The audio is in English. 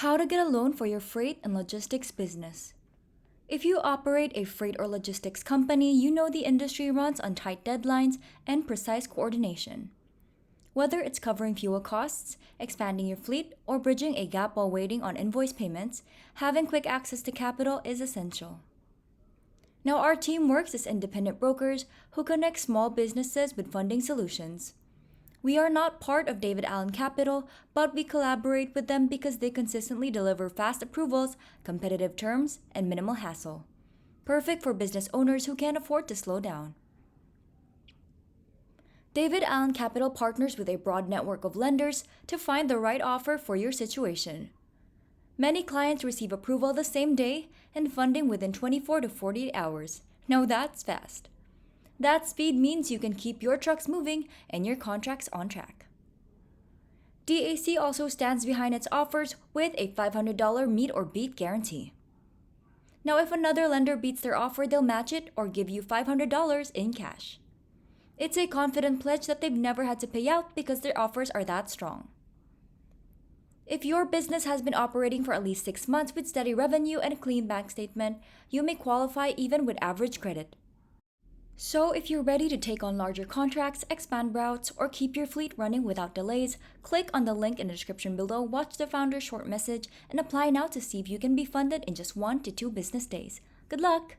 How to get a loan for your freight and logistics business. If you operate a freight or logistics company, you know the industry runs on tight deadlines and precise coordination. Whether it's covering fuel costs, expanding your fleet, or bridging a gap while waiting on invoice payments, having quick access to capital is essential. Now, our team works as independent brokers who connect small businesses with funding solutions. We are not part of David Allen Capital, but we collaborate with them because they consistently deliver fast approvals, competitive terms, and minimal hassle. Perfect for business owners who can't afford to slow down. David Allen Capital partners with a broad network of lenders to find the right offer for your situation. Many clients receive approval the same day and funding within 24 to 48 hours. Now that's fast. That speed means you can keep your trucks moving and your contracts on track. DAC also stands behind its offers with a $500 meet or beat guarantee. Now, if another lender beats their offer, they'll match it or give you $500 in cash. It's a confident pledge that they've never had to pay out because their offers are that strong. If your business has been operating for at least 6 months with steady revenue and a clean bank statement, you may qualify even with average credit. So, if you're ready to take on larger contracts, expand routes, or keep your fleet running without delays, click on the link in the description below, watch the founder's short message, and apply now to see if you can be funded in just 1 to 2 business days. Good luck!